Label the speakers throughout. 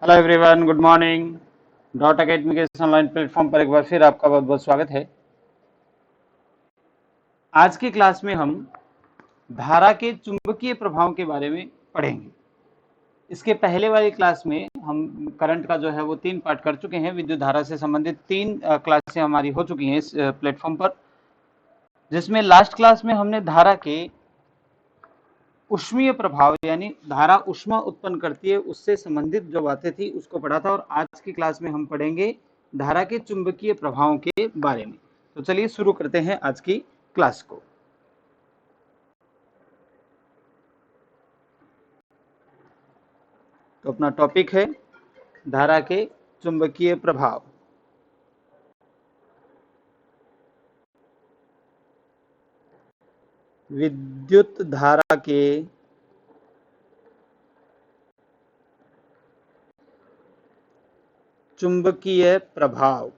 Speaker 1: Hello everyone, good morning. Dot academy के इस online platform पर एक बार फिर आपका बहुत बहुत स्वागत है। आज की क्लास में हम धारा के चुंबकीय प्रभाव के बारे में पढ़ेंगे। इसके पहले वाली क्लास में हम करंट का जो है वो 3 पार्ट कर चुके हैं। विद्युत धारा से संबंधित 3 क्लासें हमारी हो चुकी हैं इस प्लेटफॉर्म पर, जिसमें लास्ट क्लास में हमने धारा के ऊष्मीय प्रभाव यानी धारा ऊष्मा उत्पन्न करती है उससे संबंधित जो बातें थी उसको पढ़ा था, और आज की क्लास में हम पढ़ेंगे धारा के चुंबकीय प्रभावों के बारे में। तो चलिए शुरू करते हैं आज की क्लास को। तो अपना टॉपिक है धारा के चुंबकीय प्रभाव। विद्युत धारा के चुंबकीय प्रभाव,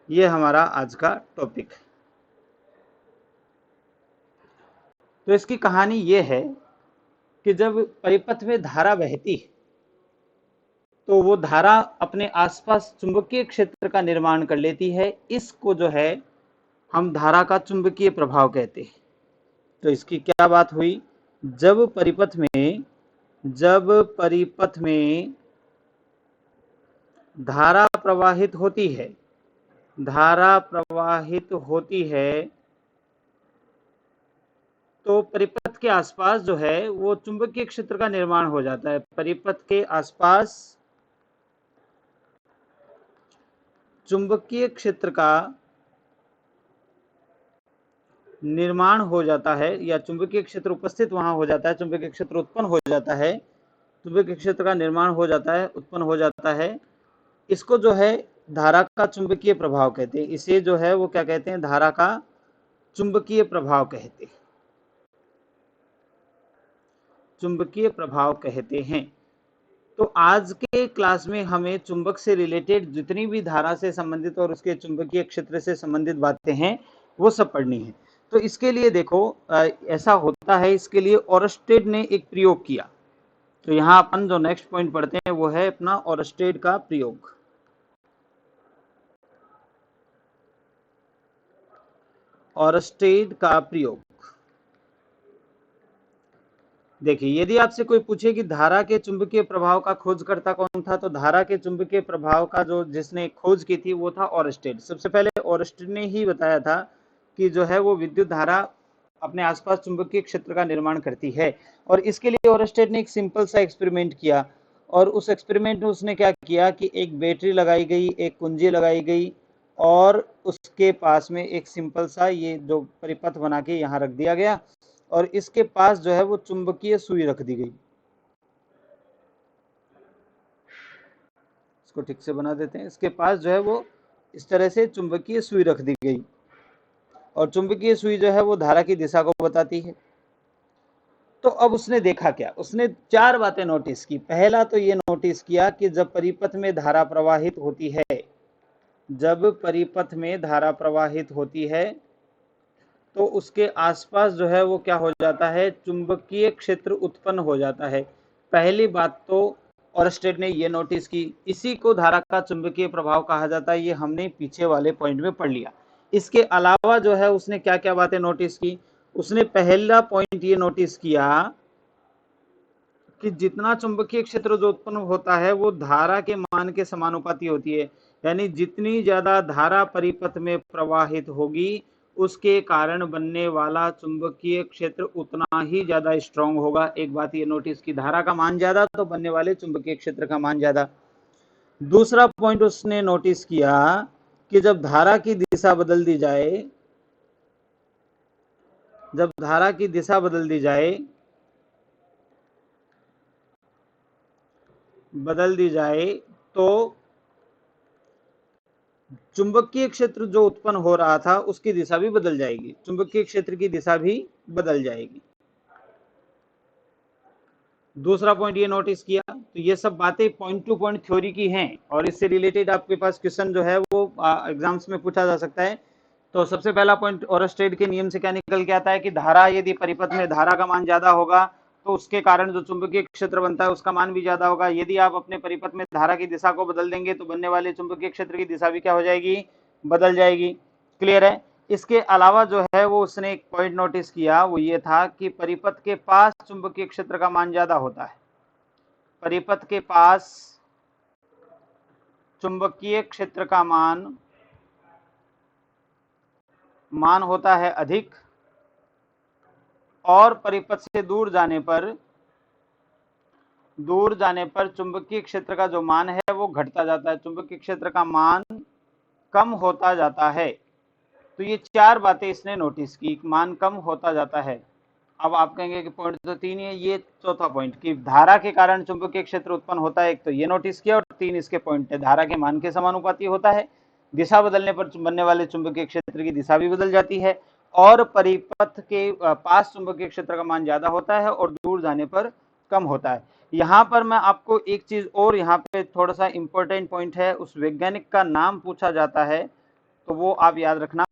Speaker 1: ये हमारा आज का टॉपिक है। तो इसकी कहानी ये है कि जब परिपथ में धारा बहती है तो वो धारा अपने आसपास चुंबकीय क्षेत्र का निर्माण कर लेती है। इसको जो है हम धारा का चुंबकीय प्रभाव कहते हैं। तो इसकी क्या बात हुई, जब परिपथ में धारा प्रवाहित होती है तो परिपथ के आसपास जो है वो चुंबकीय क्षेत्र का निर्माण हो जाता है। परिपथ के आसपास चुंबकीय क्षेत्र का निर्माण हो जाता है, या चुंबकीय क्षेत्र उपस्थित वहां हो जाता है, चुंबकीय क्षेत्र उत्पन्न हो जाता है, चुंबकीय क्षेत्र का निर्माण हो जाता है, उत्पन्न हो जाता है। इसको जो है धारा का चुंबकीय प्रभाव कहते हैं। इसे जो है वो क्या कहते हैं, धारा का चुंबकीय प्रभाव कहते हैं। चुंबकीय प्रभाव कहते हैं। तो आज के क्लास में हमें चुंबक से रिलेटेड जितनी भी धारा से संबंधित और उसके चुंबकीय क्षेत्र से संबंधित बातें हैं वो सब पढ़नी है। तो इसके लिए देखो ऐसा होता है, इसके लिए ओरस्टेड ने एक प्रयोग किया। तो यहाँ अपन जो नेक्स्ट पॉइंट पढ़ते हैं वो है अपना ओरस्टेड का प्रयोग। ओरस्टेड का प्रयोग देखिए, यदि आपसे कोई पूछे कि धारा के चुंबकीय प्रभाव का खोजकर्ता कौन था, तो धारा के चुंबकीय प्रभाव का जो जिसने खोज की थी वो था ओरस्टेड। सबसे पहले ओरस्टेड ने ही बताया था कि जो है वो विद्युत धारा अपने आसपास चुंबकीय क्षेत्र का निर्माण करती है। और इसके लिए ओरस्टेड ने एक सिंपल सा एक्सपेरिमेंट किया, और उस एक्सपेरिमेंट में उसने क्या किया कि एक बैटरी लगाई गई, एक कुंजी लगाई गई, और उसके पास में एक सिंपल सा ये जो परिपथ बना के यहाँ रख दिया गया, और इसके पास जो है वो चुंबकीय सुई रख दी गई। इसको ठीक से बना देते हैं। इसके पास जो है वो इस तरह से चुंबकीय सुई रख दी गई, और चुंबकीय सुई जो है वो धारा की दिशा को बताती है। तो अब उसने देखा क्या, उसने 4 बातें नोटिस की। पहला तो ये नोटिस किया कि जब परिपथ में धारा प्रवाहित होती है तो उसके आसपास जो है वो क्या हो जाता है, चुंबकीय क्षेत्र उत्पन्न हो जाता है। पहली बात तो ओरस्टेड ने ये नोटिस की। इसी को धारा का चुंबकीय प्रभाव कहा जाता है। ये हमने पीछे वाले पॉइंट में पढ़ लिया। इसके अलावा जो है उसने क्या क्या बातें नोटिस की। उसने पहला पॉइंट ये नोटिस किया कि जितना चुंबकीय क्षेत्र जो उत्पन्न होता है वो धारा के मान के समानुपाती होती है। यानी जितनी ज्यादा धारा परिपथ में प्रवाहित होगी उसके कारण बनने वाला चुंबकीय क्षेत्र उतना ही ज्यादा स्ट्रांग होगा। एक बात ये नोटिस की, धारा का मान ज्यादा तो बनने वाले चुंबकीय क्षेत्र का मान ज्यादा। दूसरा पॉइंट उसने नोटिस किया कि जब धारा की दिशा बदल दी जाए तो चुंबकीय क्षेत्र जो उत्पन्न हो रहा था उसकी दिशा भी बदल जाएगी, चुंबकीय क्षेत्र की दिशा भी बदल जाएगी। दूसरा पॉइंट ये नोटिस किया। तो ये सब बातें पॉइंट टू पॉइंट थ्योरी की हैं, और इससे रिलेटेड आपके पास क्वेश्चन जो है वो एग्जाम्स में पूछा जा सकता है। तो सबसे पहला पॉइंट ओरस्टेड के नियम से क्या निकल के आता है कि धारा, यदि परिपथ में धारा का मान ज्यादा होगा तो उसके कारण जो चुंबकीय क्षेत्र बनता है उसका मान भी ज्यादा होगा। यदि आप अपने परिपथ में धारा की दिशा को बदल देंगे तो बनने वाले चुंबकीय क्षेत्र की दिशा भी क्या हो जाएगी, बदल जाएगी। क्लियर है। इसके अलावा जो है वो उसने एक पॉइंट नोटिस किया, वो ये था कि परिपथ के पास चुंबकीय क्षेत्र का मान ज्यादा होता है। परिपथ के पास चुंबकीय क्षेत्र का मान होता है अधिक, और परिपथ से दूर जाने पर चुंबकीय क्षेत्र का जो मान है वो घटता जाता है, चुंबकीय क्षेत्र का मान कम होता जाता है। तो ये चार बातें इसने नोटिस की, मान कम होता जाता है। अब आप कहेंगे कि पॉइंट तो 3 है, ये चौथा पॉइंट कि धारा के कारण चुंबकीय क्षेत्र उत्पन्न होता है, एक तो ये नोटिस किया, और 3 इसके पॉइंट है। धारा के मान के समानुपाती होता है, दिशा बदलने पर बनने वाले चुंबकीय क्षेत्र की दिशा भी बदल जाती है, और परिपथ के पास चुंबकीय क्षेत्र का मान ज्यादा होता है और दूर जाने पर कम होता है। यहाँ पर मैं आपको एक चीज और, यहाँ पे थोड़ा सा इंपॉर्टेंट पॉइंट है, उस वैज्ञानिक का नाम पूछा जाता है तो वो आप याद रखना।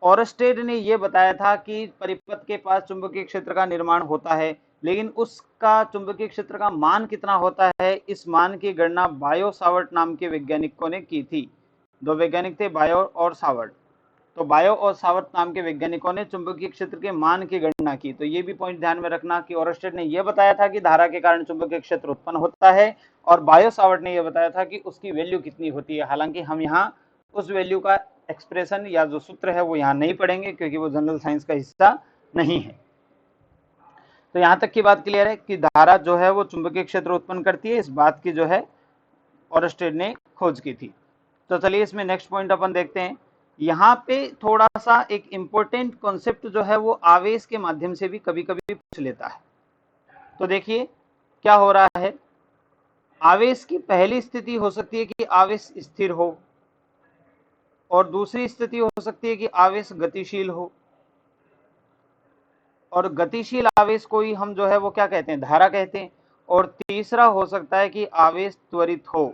Speaker 1: ऑरस्टेड ने यह बताया था कि परिपथ के पास चुंबकीय क्षेत्र का निर्माण होता है, लेकिन उसका चुंबकीय क्षेत्र का मान कितना होता है, इस मान की गणना बायो सावर्ट नाम के वैज्ञानिकों ने की थी। दो वैज्ञानिक थे, बायो और सावर्ट। तो बायो और सावर्ट नाम के वैज्ञानिकों ने चुंबकीय क्षेत्र के मान की गणना की। तो ये भी पॉइंट ध्यान में रखना कि ऑरस्टेड ने यह बताया था कि धारा के कारण चुंबकीय क्षेत्र उत्पन्न होता है, और बायो सावर्ट ने यह बताया था कि उसकी वैल्यू कितनी होती है। हालांकि हम यहाँ उस वैल्यू का एक्सप्रेशन या जो सूत्र है वो यहाँ नहीं पढ़ेंगे, क्योंकि वो जनरल साइंस का हिस्सा नहीं है। तो यहाँ तक की बात क्लियर है कि धारा जो है वो चुंबकीय क्षेत्र उत्पन्न करती है, इस बात की जो है ऑरस्टेड ने खोज की थी। तो चलिए इसमें नेक्स्ट पॉइंट अपन देखते हैं। यहाँ पे थोड़ा सा एक इंपॉर्टेंट कॉन्सेप्ट जो है वो आवेश के माध्यम से भी कभी कभी पूछ लेता है। तो देखिए क्या हो रहा है, आवेश की पहली स्थिति हो सकती है कि आवेश स्थिर हो, और दूसरी स्थिति हो सकती है कि आवेश गतिशील हो, और गतिशील आवेश को ही हम जो है वो क्या कहते हैं, धारा कहते हैं, और तीसरा हो सकता है कि आवेश त्वरित हो।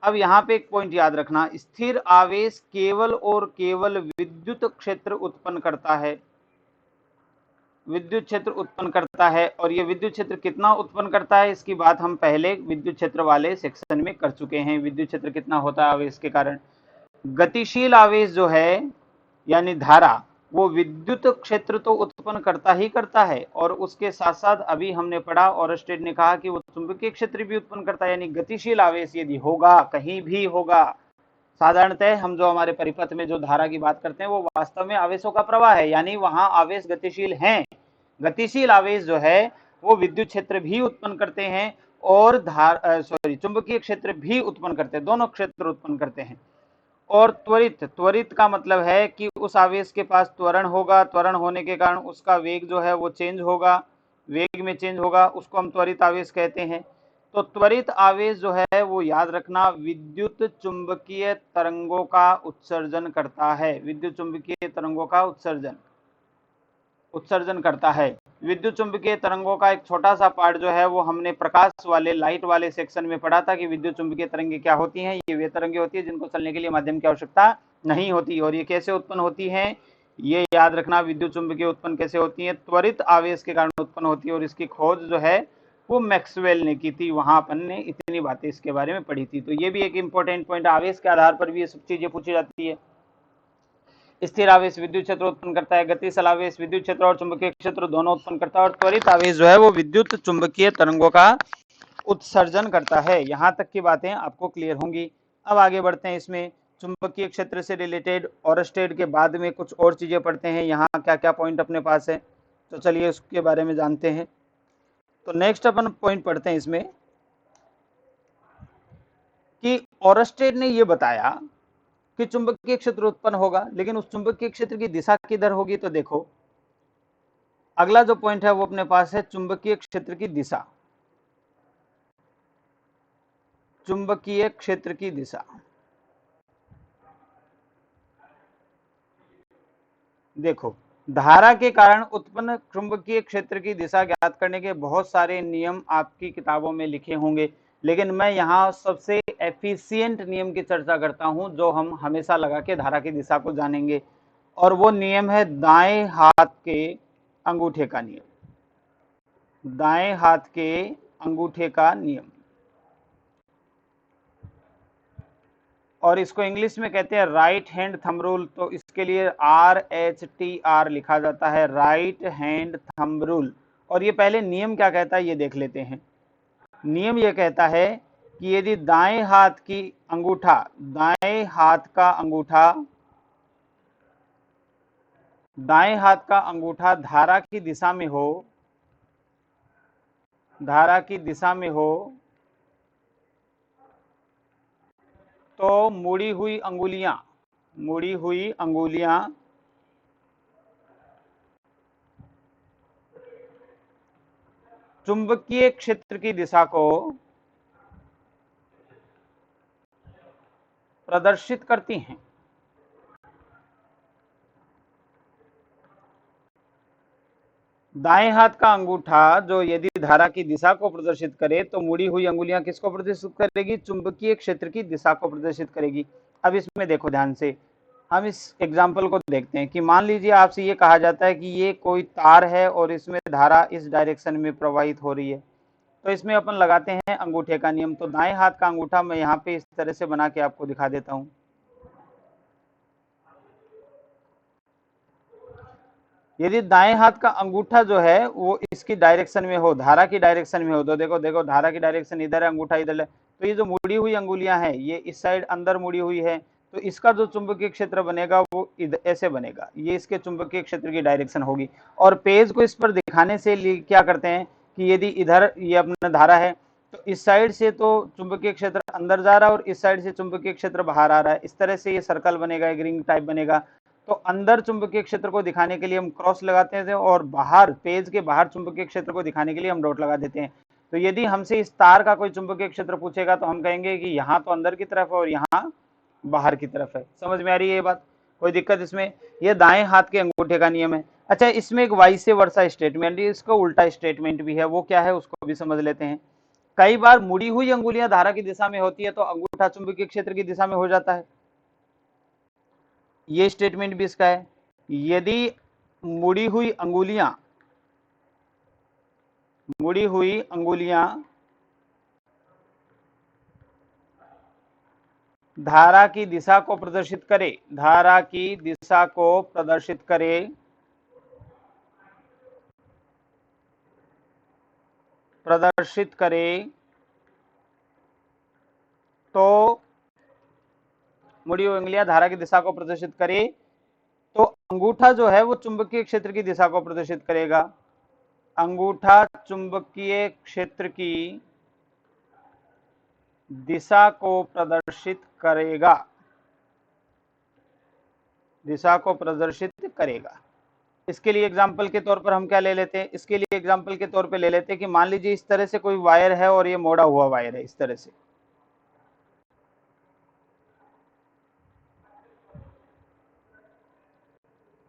Speaker 1: अब यहाँ पे एक पॉइंट याद रखना, स्थिर आवेश केवल और केवल विद्युत क्षेत्र उत्पन्न करता है, विद्युत क्षेत्र उत्पन्न करता है। और ये विद्युत क्षेत्र कितना उत्पन्न करता है इसकी बात हम पहले विद्युत क्षेत्र वाले सेक्शन में कर चुके हैं। विद्युत क्षेत्र कितना होता है आवेश के कारण। गतिशील आवेश जो है यानी धारा, वो विद्युत क्षेत्र तो उत्पन्न करता ही करता है, और उसके साथ साथ अभी हमने पढ़ा, ऑरस्टेड ने कहा कि वो चुंबकीय क्षेत्र भी उत्पन्न करता है। यानी गतिशील आवेश यदि होगा, कहीं भी होगा, साधारणतः हम जो हमारे परिपथ में जो धारा की बात करते हैं वो वास्तव में आवेशों का प्रवाह है, यानी वहां आवेश गतिशील हैं। गतिशील आवेश जो है वो विद्युत क्षेत्र भी उत्पन्न करते हैं और चुंबकीय क्षेत्र भी उत्पन्न करते हैं, दोनों क्षेत्र उत्पन्न करते हैं। और त्वरित का मतलब है कि उस आवेश के पास त्वरण होगा, त्वरण होने के कारण उसका वेग जो है वो चेंज होगा, वेग में चेंज होगा, उसको हम त्वरित आवेश कहते हैं। तो त्वरित आवेश जो है वो याद रखना विद्युत चुंबकीय तरंगों का उत्सर्जन करता है, विद्युत चुंबकीय तरंगों का उत्सर्जन करता है। विद्युत चुंबकीय तरंगों का एक छोटा सा पार्ट जो है वो हमने प्रकाश वाले लाइट वाले सेक्शन में पढ़ा था कि विद्युत चुंबकीय तरंगें क्या होती हैं। ये वे तरंगें होती है जिनको चलने के लिए माध्यम की आवश्यकता नहीं होती, और ये कैसे उत्पन्न होती हैं ये याद रखना, विद्युत चुंबकीय उत्पन्न कैसे होती है, त्वरित आवेश के कारण उत्पन्न होती है, और इसकी खोज जो है वो मैक्सवेल ने की थी। वहां अपन ने इतनी बातें इसके बारे में पढ़ी थी। तो ये भी एक इंपॉर्टेंट पॉइंट, आवेश के आधार पर भी ये सब चीजें पूछी जाती है। स्थिर आवेश विद्युत क्षेत्र उत्पन्न करता है, गतिशील आवेश विद्युत क्षेत्र और चुंबकीय क्षेत्र दोनों उत्पन्न करता है, और त्वरित आवेश जो है वो विद्युत चुंबकीय तरंगों का उत्सर्जन करता है। यहां तक की बातें आपको क्लियर होंगी। अब आगे बढ़ते हैं, इसमें चुंबकीय क्षेत्र से रिलेटेड ऑरस्टेड के बाद में कुछ और चीजें पढ़ते हैं, यहाँ क्या क्या पॉइंट अपने पास है, तो चलिए उसके बारे में जानते हैं। तो नेक्स्ट अपन पॉइंट पढ़ते हैं इसमें कि ऑरस्टेड ने यह बताया कि चुंबकीय क्षेत्र उत्पन्न होगा, लेकिन उस चुंबकीय क्षेत्र की दिशा किधर होगी। तो देखो अगला जो पॉइंट है वो अपने पास है चुंबकीय क्षेत्र की दिशा, चुंबकीय क्षेत्र की दिशा। देखो धारा के कारण उत्पन्न चुंबकीय क्षेत्र की दिशा ज्ञात करने के बहुत सारे नियम आपकी किताबों में लिखे होंगे, लेकिन मैं यहाँ सबसे एफिशिएंट नियम की चर्चा करता हूं जो हम हमेशा लगा के धारा की दिशा को जानेंगे, और वो नियम है दाएं हाथ के अंगूठे का नियम। दाएं हाथ के अंगूठे का नियम, और इसको इंग्लिश में कहते हैं राइट हैंड थंब रूल। तो इसके लिए RHTR लिखा जाता है, राइट हैंड थंब रूल। और ये पहले नियम क्या कहता है ये देख लेते हैं। नियम ये कहता है कि यदि दाएं हाथ की अंगूठा, दाएं हाथ का अंगूठा, दाएं हाथ का अंगूठा धारा की दिशा में हो, धारा की दिशा में हो, तो मुड़ी हुई अंगुलियां, मुड़ी हुई अंगुलियां चुंबकीय क्षेत्र की दिशा को प्रदर्शित करती हैं। दाएं हाथ का अंगूठा जो यदि धारा की दिशा को प्रदर्शित करे तो मुड़ी हुई अंगुलियां किसको प्रदर्शित करेगी? चुंबकीय क्षेत्र की दिशा को प्रदर्शित करेगी। अब इसमें देखो ध्यान से, हम इस एग्जाम्पल को देखते हैं कि मान लीजिए आपसे ये कहा जाता है कि ये कोई तार है और इसमें धारा इस डायरेक्शन में प्रवाहित हो रही है। तो इसमें अपन लगाते हैं अंगूठे का नियम। तो दाएं हाथ का अंगूठा मैं यहाँ पे इस तरह से बना के आपको दिखा देता हूँ। यदि दाएं हाथ का अंगूठा जो है वो इसकी डायरेक्शन में हो, धारा की डायरेक्शन में हो, तो देखो देखो धारा की डायरेक्शन इधर है, अंगूठा इधर है, तो ये जो मुड़ी हुई अंगुलियां हैं ये इस साइड अंदर मुड़ी हुई है, तो इसका जो चुंबकीय क्षेत्र बनेगा वो ऐसे बनेगा, ये इसके चुंबकीय क्षेत्र की डायरेक्शन होगी। और पेज को इस पर दिखाने से क्या करते हैं कि यदि इधर ये अपना धारा है तो इस साइड से तो चुंबकीय क्षेत्र अंदर जा रहा है और इस साइड से चुंबकीय क्षेत्र बाहर आ रहा है, इस तरह से ये सर्कल बनेगा, एक रिंग टाइप बनेगा। तो अंदर चुंबकीय क्षेत्र को दिखाने के लिए हम क्रॉस लगाते थे और बाहर, पेज के बाहर चुंबकीय क्षेत्र को दिखाने के लिए हम डॉट लगा देते हैं। तो यदि हमसे इस तार का कोई चुंबकीय क्षेत्र पूछेगा तो हम कहेंगे कि यहाँ तो अंदर की तरफ है और यहाँ बाहर की तरफ है। समझ में आ रही है ये बात? कोई दिक्कत इसमें? ये दाएं हाथ के अंगूठे का नियम है। अच्छा, इसमें एक वाइस वर्सा स्टेटमेंट, इसका उल्टा स्टेटमेंट भी है, वो क्या है उसको भी समझ लेते हैं। कई बार मुड़ी हुई अंगुलियां धारा की दिशा में होती है तो अंगूठा चुंबकीय क्षेत्र की दिशा में हो जाता है। ये स्टेटमेंट भी इसका है। यदि मुड़ी हुई अंगुलियां, मुड़ी हुई अंगुलियां धारा की दिशा को प्रदर्शित करे, धारा की दिशा को प्रदर्शित करे, प्रदर्शित करे, तो मुड़ी हुई अंगुलियां धारा की दिशा को प्रदर्शित करे तो अंगूठा जो है वो चुंबकीय क्षेत्र की दिशा को प्रदर्शित करेगा। अंगूठा चुंबकीय क्षेत्र की दिशा को प्रदर्शित करेगा, दिशा को प्रदर्शित करेगा। इसके लिए एग्जाम्पल के तौर पर हम क्या ले लेते हैं? इसके लिए एग्जाम्पल के तौर पे ले लेते हैं कि मान लीजिए इस तरह से कोई वायर है और ये मोड़ा हुआ वायर है, इस तरह से,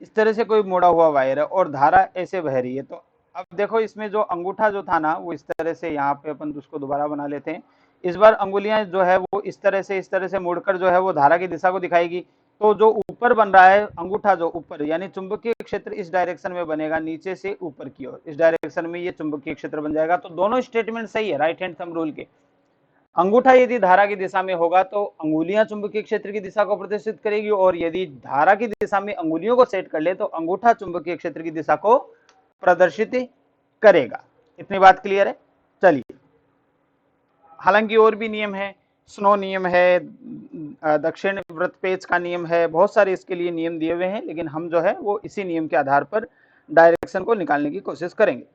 Speaker 1: इस तरह से कोई मोड़ा हुआ वायर है और धारा ऐसे बह रही है। तो अब देखो इसमें जो अंगूठा जो था ना वो इस तरह से, यहाँ पे अपन उसको दोबारा बना लेते हैं। इस बार अंगुलियां जो है वो इस तरह से मुड़कर जो है वो धारा की दिशा को दिखाएगी। तो जो ऊपर बन रहा है अंगूठा, जो ऊपर, यानी चुंबकीय क्षेत्र इस डायरेक्शन में बनेगा, नीचे से ऊपर की ओर, इस डायरेक्शन में ये चुंबकीय क्षेत्र बन जाएगा। तो दोनों स्टेटमेंट सही है राइट हैंड थंब रूल के। अंगूठा यदि धारा की दिशा में होगा तो अंगुलियां चुंबकीय क्षेत्र की दिशा को प्रदर्शित करेगी, और यदि धारा की दिशा में अंगुलियों को सेट कर ले तो अंगूठा चुंबकीय क्षेत्र की दिशा को प्रदर्शित करेगा। इतनी बात क्लियर है? चलिए, हालांकि और भी नियम है, स्नो नियम है, दक्षिण वृत्त पेच का नियम है, बहुत सारे इसके लिए नियम दिए हुए हैं, लेकिन हम जो है वो इसी नियम के आधार पर डायरेक्शन को निकालने की कोशिश करेंगे।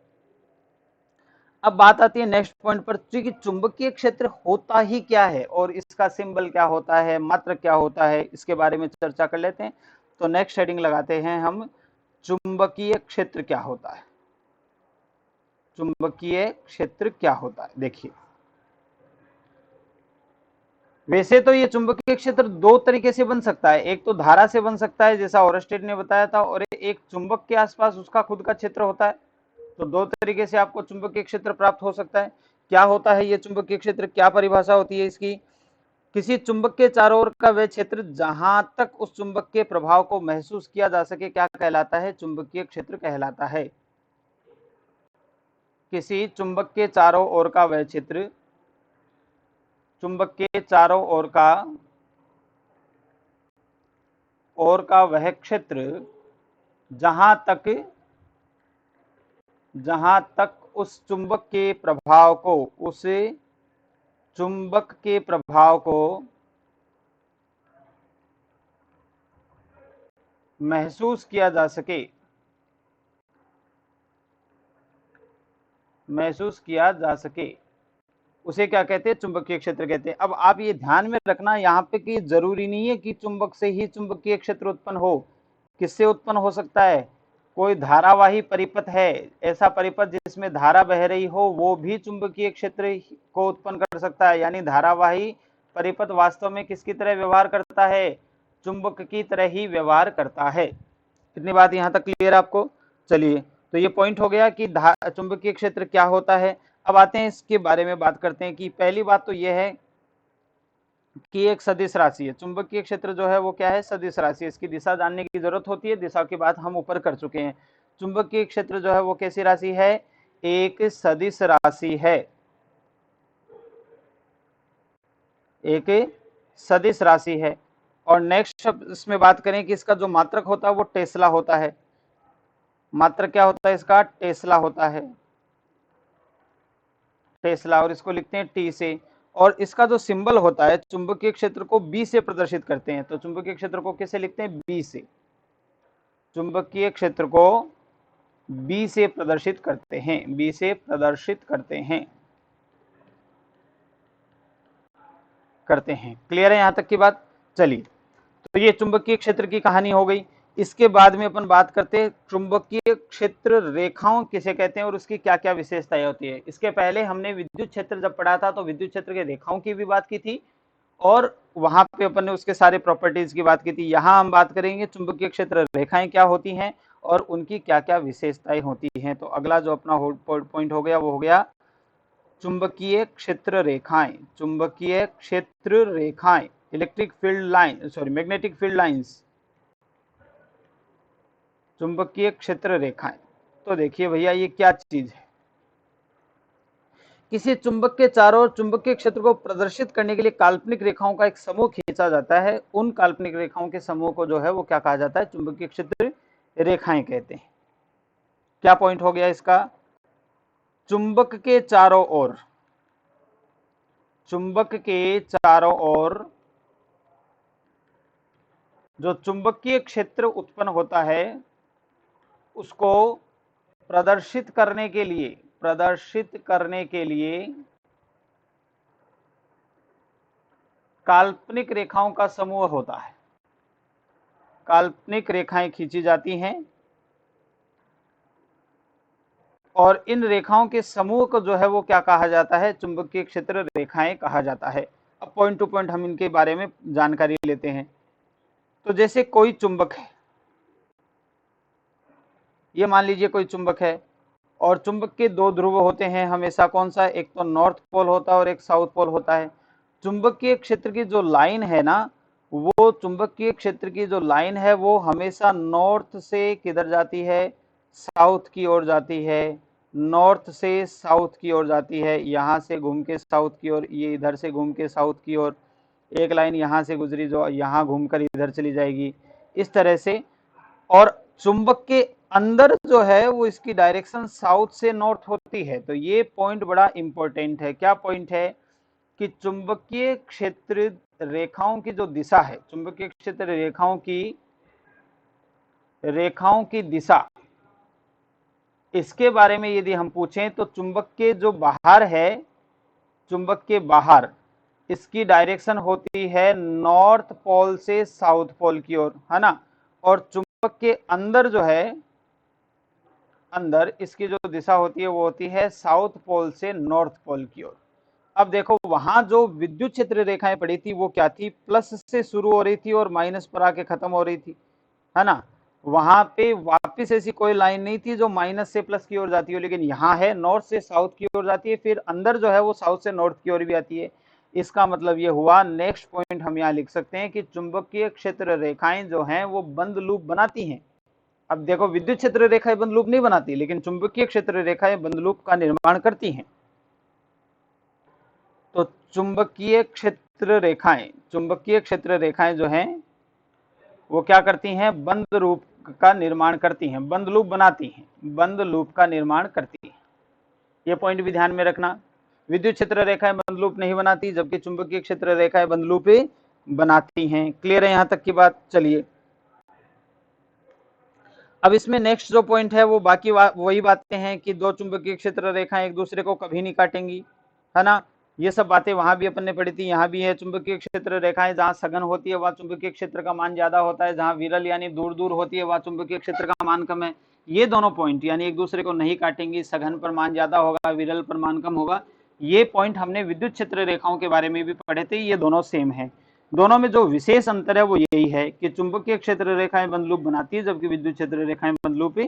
Speaker 1: अब बात आती है नेक्स्ट पॉइंट पर कि चुंबकीय क्षेत्र होता ही क्या है और इसका सिंबल क्या होता है, मात्र क्या होता है, इसके बारे में चर्चा कर लेते हैं। तो नेक्स्ट हेडिंग लगाते हैं हम, चुंबकीय क्षेत्र क्या होता है। चुंबकीय क्षेत्र क्या होता है? देखिए, वैसे तो ये चुंबकीय क्षेत्र दो तरीके से बन सकता है। एक तो धारा से बन सकता है जैसा ओरस्टेड ने बताया था, और एक चुंबक के आसपास उसका खुद का क्षेत्र होता है। तो दो तरीके से आपको चुंबकीय क्षेत्र प्राप्त हो सकता है। क्या होता है ये चुंबकीय क्षेत्र, क्या परिभाषा होती है इसकी? किसी चुंबक के चारों ओर का वह क्षेत्र जहां तक उस चुंबक के प्रभाव को महसूस किया जा सके क्या कहलाता है? चुंबकीय क्षेत्र कहलाता है। किसी चुंबक के चारों ओर का वह क्षेत्र, चुंबक के चारों ओर का वह क्षेत्र जहां तक उस चुंबक के प्रभाव को, उस चुंबक के प्रभाव को महसूस किया जा सके, महसूस किया जा सके, उसे क्या कहते हैं? चुंबकीय क्षेत्र कहते हैं। अब आप ये ध्यान में रखना यहाँ पे कि जरूरी नहीं है कि चुंबक से ही चुंबकीय क्षेत्र उत्पन्न हो। किससे उत्पन्न हो सकता है? कोई धारावाही परिपथ है, ऐसा परिपथ जिसमें धारा बह रही हो, वो भी चुंबकीय क्षेत्र को उत्पन्न कर सकता है। यानी धारावाही परिपथ वास्तव में किसकी तरह व्यवहार करता है? चुंबक की तरह ही व्यवहार करता है। कितनी बात यहाँ तक क्लियर आपको? चलिए, तो ये पॉइंट हो गया कि चुंबकीय क्षेत्र क्या होता है। अब आते हैं इसके बारे में बात करते हैं कि पहली बात तो यह है कि एक सदिश राशि है। चुंबकीय क्षेत्र जो है वो क्या है? सदिश राशि है। इसकी दिशा जानने की जरूरत होती है, दिशा की बात हम ऊपर कर चुके हैं। चुंबकीय क्षेत्र जो है वो कैसी राशि है? एक सदिश राशि है, एक सदिश राशि है। और नेक्स्ट इसमें बात करें कि इसका जो मात्रक होता है वो टेस्ला होता है। मात्रक क्या होता है इसका? टेस्ला होता है, टेस्ला, और इसको लिखते हैं टी से। और इसका जो सिंबल होता है, चुंबकीय क्षेत्र को बी से प्रदर्शित करते हैं। तो चुंबकीय क्षेत्र को कैसे लिखते हैं? बी से। चुंबकीय क्षेत्र को बी से प्रदर्शित करते हैं, बी से प्रदर्शित करते हैं। क्लियर है यहां तक की बात? चलिए, तो ये चुंबकीय क्षेत्र की कहानी हो गई। इसके बाद में अपन बात करते हैं चुंबकीय क्षेत्र रेखाओं किसे कहते हैं और उसकी क्या क्या विशेषताएं होती है। इसके पहले हमने विद्युत क्षेत्र जब पढ़ा था तो विद्युत क्षेत्र के रेखाओं की भी बात की थी और वहां पे अपन ने उसके सारे प्रॉपर्टीज की बात की थी। यहां हम बात करेंगे चुंबकीय क्षेत्र रेखाएं क्या होती हैं और उनकी क्या क्या विशेषताएं होती हैं। तो अगला जो अपना पॉइंट हो गया वो हो गया चुंबकीय क्षेत्र रेखाएं। चुंबकीय क्षेत्र रेखाएं, electric field line, sorry magnetic field lines, चुंबकीय क्षेत्र रेखाएं। तो देखिए भैया ये क्या चीज है? किसी चुंबक के चारों ओर चुंबकीय क्षेत्र को प्रदर्शित करने के लिए काल्पनिक रेखाओं का एक समूह खींचा जाता है। उन काल्पनिक रेखाओं के समूह को जो है वो क्या कहा जाता है? चुंबकीय क्षेत्र रेखाएं कहते हैं। क्या पॉइंट हो गया इसका? चुंबक के चारों ओर, चुंबक के चारों ओर जो चुंबकीय क्षेत्र उत्पन्न होता है उसको प्रदर्शित करने के लिए, काल्पनिक रेखाओं का समूह होता है। काल्पनिक रेखाएं खींची जाती हैं और इन रेखाओं के समूह को जो है वो क्या कहा जाता है? चुंबकीय क्षेत्र रेखाएं कहा जाता है। अब पॉइंट टू पॉइंट हम इनके बारे में जानकारी लेते हैं। तो जैसे कोई चुंबक है, ये मान लीजिए कोई चुंबक है और चुंबक के दो ध्रुव होते हैं हमेशा। कौन सा? एक तो नॉर्थ पोल होता है और एक साउथ पोल होता है। चुंबकीय क्षेत्र की जो लाइन है ना, वो चुंबकीय क्षेत्र की जो लाइन है वो हमेशा नॉर्थ से किधर जाती है? साउथ की ओर जाती है। नॉर्थ से साउथ की ओर जाती है, यहां से घूम के साउथ की ओर, ये इधर से घूम के साउथ की ओर। एक लाइन यहां से गुजरी जो यहां घूमकर इधर चली जाएगी, इस तरह से। और चुंबक के अंदर जो है वो इसकी डायरेक्शन साउथ से नॉर्थ होती है। तो ये पॉइंट बड़ा इंपॉर्टेंट है। क्या पॉइंट है? कि चुंबकीय क्षेत्र रेखाओं की जो दिशा है, चुंबकीय क्षेत्र रेखाओं की दिशा, इसके बारे में यदि हम पूछें तो चुंबक के जो बाहर है, चुंबक के बाहर इसकी डायरेक्शन होती है नॉर्थ पोल से साउथ पोल की ओर, है ना। और चुंबक के अंदर जो है, अंदर इसकी जो दिशा होती है वो होती है साउथ पोल से नॉर्थ पोल की ओर। अब देखो वहां जो विद्युत क्षेत्र रेखाएं पड़ी थी वो क्या थी? प्लस से शुरू हो रही थी और माइनस पर आके खत्म हो रही थी, है ना। वहां पे वापस ऐसी कोई लाइन नहीं थी जो माइनस से प्लस की ओर जाती हो, लेकिन यहाँ है नॉर्थ से साउथ की ओर जाती है, फिर अंदर जो है वो साउथ से नॉर्थ की ओर भी आती है। इसका मतलब ये हुआ, नेक्स्ट पॉइंट हम यहाँ लिख सकते हैं कि चुंबकीय क्षेत्र रेखाएं जो हैं वो बंद लूप बनाती हैं। अब देखो विद्युत क्षेत्र रेखाएं बंद लूप नहीं बनाती, लेकिन चुंबकीय क्षेत्र रेखाएं बंद लूप का निर्माण करती हैं। तो चुंबकीय क्षेत्र रेखाएं जो हैं वो क्या करती हैं, बंद लूप का निर्माण करती हैं, बंद लूप बनाती हैं, बंद लूप का निर्माण करती हैं। ये पॉइंट भी ध्यान में रखना। विद्युत क्षेत्र रेखाएं बंद लूप नहीं बनाती, जबकि चुंबकीय क्षेत्र रेखाएं बंद लूप बनाती हैं। क्लियर है यहां तक की बात? चलिए अब इसमें नेक्स्ट जो पॉइंट है वो बाकी वही बातें हैं कि दो चुंबकीय क्षेत्र रेखाएं एक दूसरे को कभी नहीं काटेंगी, है ना। ये सब बातें वहां भी अपन ने पढ़ी थी, यहाँ भी है। चुंबकीय क्षेत्र रेखाएं जहां सघन होती है वहां चुंबकीय क्षेत्र का मान ज्यादा होता है, जहां विरल यानी दूर दूर होती है वहां चुंबकीय क्षेत्र का मान कम है। ये दोनों पॉइंट यानी एक दूसरे को नहीं काटेंगी, सघन पर मान ज्यादा होगा, विरल पर मान कम होगा। ये पॉइंट हमने विद्युत क्षेत्र रेखाओं के बारे में भी पढ़े थे, ये दोनों सेम है। दोनों में जो विशेष अंतर है वो यही है कि चुंबकीय क्षेत्र रेखाएं बंद लूप बनाती है, जबकि विद्युत क्षेत्र रेखाएं बंद लूप